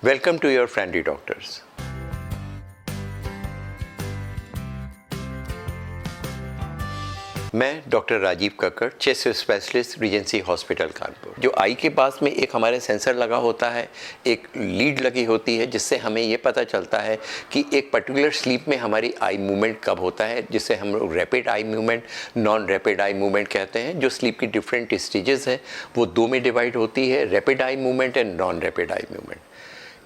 Welcome to your friendly doctors. मैं doctor Rajiv Kakkar, chest specialist, Regency hospital Kanpur. जो आई के पास में एक हमारे सेंसर लगा होता है, एक लीड लगी होती है, जिससे हमें ये पता चलता है कि एक पर्टिकुलर स्लीप में हमारी आई मूवमेंट कब होता है, जिससे हम लोग rapid eye movement, non rapid eye movement कहते हैं। जो स्लीप की डिफरेंट स्टेजेस हैं वो दो में डिवाइड होती है, rapid eye movement and non rapid eye movement.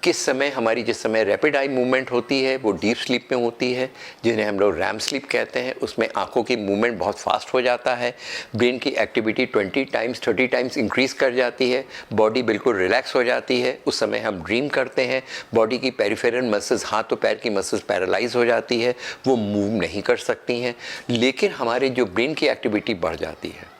किस समय हमारी, जिस समय रैपिड आई मूवमेंट होती है वो डीप स्लीप में होती है, जिन्हें हम लोग रैम स्लीप कहते हैं। उसमें आंखों की मूवमेंट बहुत फास्ट हो जाता है, ब्रेन की एक्टिविटी 20 टाइम्स 30 टाइम्स इंक्रीज़ कर जाती है, बॉडी बिल्कुल रिलैक्स हो जाती है। उस समय हम ड्रीम करते हैं, बॉडी की पेरिफेरल मसल्स, हाथ और पैर की मसल्स पैरालाइज हो जाती है, वो मूव नहीं कर सकती हैं, लेकिन हमारे जो ब्रेन की एक्टिविटी बढ़ जाती है।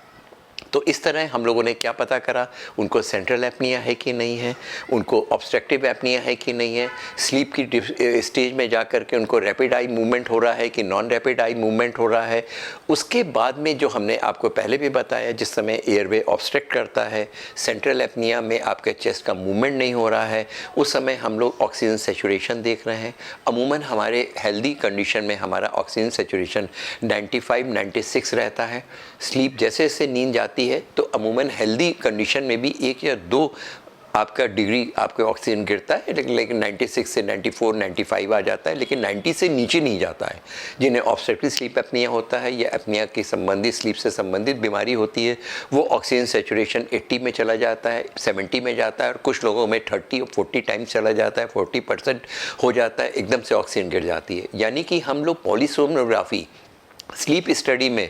तो इस तरह हम लोगों ने क्या पता करा, उनको सेंट्रल एपनिया है कि नहीं है, उनको ऑब्स्ट्रक्टिव एपनिया है कि नहीं है, स्लीप की स्टेज में जा कर के उनको रैपिड आई मूवमेंट हो रहा है कि नॉन रैपिड आई मूवमेंट हो रहा है। उसके बाद में जो हमने आपको पहले भी बताया, जिस समय एयरवे ऑब्स्ट्रक्ट करता है, सेंट्रल एपनिया में आपके चेस्ट का मूवमेंट नहीं हो रहा है, उस समय हम लोग ऑक्सीजन सेचुरेशन देख रहे हैं। अमूमन हमारे हेल्दी कंडीशन में हमारा ऑक्सीजन सेचुरेशन 95-96 रहता है। स्लीप जैसे जैसे नींद जाती है तो अमूमन हेल्दी कंडीशन में भी 1 या 2 आपका डिग्री आपके ऑक्सीजन गिरता है, लेकिन 96 से 94 95 आ जाता है, लेकिन 90 से नीचे नहीं जाता है। जिन्हें ऑब्स्ट्रक्टिव स्लीप एपनिया होता है या एपनिया की संबंधित, स्लीप से संबंधित बीमारी होती है, वो ऑक्सीजन सेचुरेशन 80 में चला जाता है, 70 में जाता है, और कुछ लोगों में 30 और 40 टाइम्स चला जाता है, 40% हो जाता है, एकदम से ऑक्सीजन गिर जाती है। यानी कि हम लोग पॉलीसोनोग्राफी स्लीप स्टडी में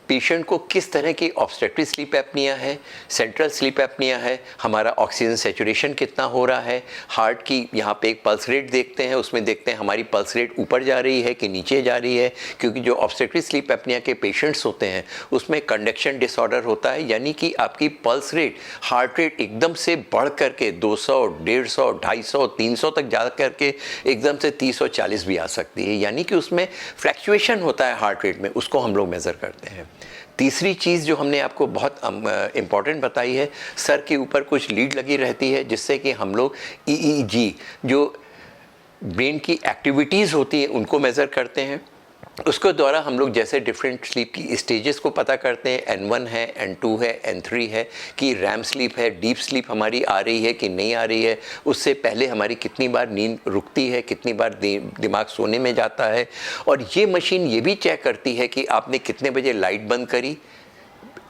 पेशेंट को किस तरह की ऑब्स्ट्रक्टिव स्लीप एपनिया है, सेंट्रल स्लीप एपनिया है, हमारा ऑक्सीजन सेचुरेशन कितना हो रहा है, हार्ट की यहाँ पे एक पल्स रेट देखते हैं, उसमें देखते हैं हमारी पल्स रेट ऊपर जा रही है कि नीचे जा रही है। क्योंकि जो ऑब्स्ट्रक्टिव स्लीप एपनिया के पेशेंट्स होते हैं उसमें कंडक्शन डिसऑर्डर होता है, यानी कि आपकी पल्स रेट, हार्ट रेट एकदम से बढ़ करके 200, 150, 250, 300 तक जा करके एकदम से 30 और 40 भी आ सकती है। यानी कि उसमें फ्लैक्चुएशन होता है हार्ट रेट में, उसको हम लोग मेज़र करते हैं। तीसरी चीज़ जो हमने आपको बहुत इम्पॉर्टेंट बताई है, सर के ऊपर कुछ लीड लगी रहती है, जिससे कि हम लोग EEG, जो ब्रेन की एक्टिविटीज़ होती है, उनको मेज़र करते हैं। उसके द्वारा हम लोग जैसे डिफरेंट स्लीप की स्टेजेस को पता करते हैं, N1 है, N2 है, N3 है, कि रैम स्लीप है, डीप स्लीप हमारी आ रही है कि नहीं आ रही है, उससे पहले हमारी कितनी बार नींद रुकती है, कितनी बार दिमाग सोने में जाता है। और ये मशीन ये भी चेक करती है कि आपने कितने बजे लाइट बंद करी,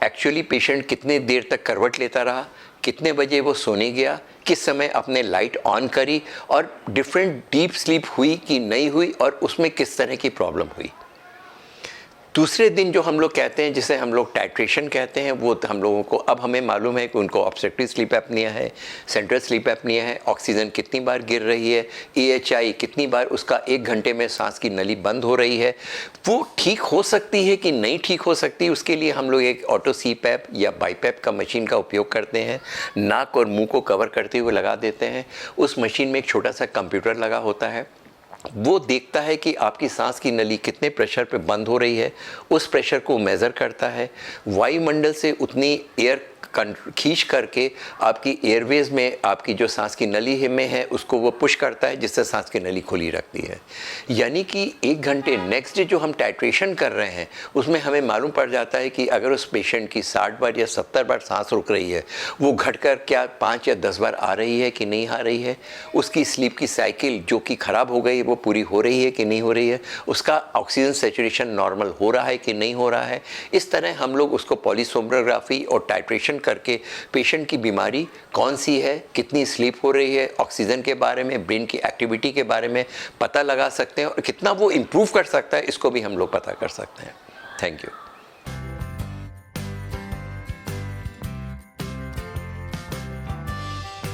एक्चुअली पेशेंट कितने देर तक करवट लेता रहा, कितने बजे वो सोने गया, किस समय अपने लाइट ऑन करी, और डिफरेंट डीप स्लीप हुई कि नहीं हुई, और उसमें किस तरह की प्रॉब्लम हुई। दूसरे दिन जो हम लोग कहते हैं, जिसे हम लोग टाइट्रेशन कहते हैं, वो हम लोगों को अब हमें मालूम है कि उनको ऑब्स्ट्रक्टिव स्लीप एपनिया है, सेंट्रल स्लीप एपनिया है, ऑक्सीजन कितनी बार गिर रही है, AHI कितनी बार उसका 1 घंटे में सांस की नली बंद हो रही है, वो ठीक हो सकती है कि नहीं ठीक हो सकती। उसके लिए हम लोग एक ऑटो CPAP या बाईपैप का मशीन का उपयोग करते हैं, नाक और मुँह को कवर करते हुए लगा देते हैं। उस मशीन में एक छोटा सा कंप्यूटर लगा होता है, वो देखता है कि आपकी सांस की नली कितने प्रेशर पे बंद हो रही है, उस प्रेशर को मेज़र करता है, वायुमंडल से उतनी एयर खींच करके आपकी एयरवेज में आपकी जो सांस की नली में है उसको वो पुश करता है, जिससे सांस की नली खुली रखती है। यानी कि 1 घंटे नेक्स्ट डे जो हम टाइट्रेशन कर रहे हैं उसमें हमें मालूम पड़ जाता है कि अगर उस पेशेंट की 60 बार या 70 बार सांस रुक रही है, वो घटकर क्या 5 या 10 बार आ रही है कि नहीं आ रही है, उसकी स्लीप की साइकिल जो कि ख़राब हो गई वो पूरी हो रही है कि नहीं हो रही है, उसका ऑक्सीजन सेचुरेशन नॉर्मल हो रहा है कि नहीं हो रहा है। इस तरह हम लोग उसको पॉलीसोनोग्राफी और टाइट्रेशन करके पेशेंट की बीमारी कौन सी है, कितनी स्लीप हो रही है, ऑक्सीजन के बारे में, ब्रेन की एक्टिविटी के बारे में पता लगा सकते हैं, और कितना वो इम्प्रूव कर सकता है इसको भी हम लोग पता कर सकते हैं। Thank you.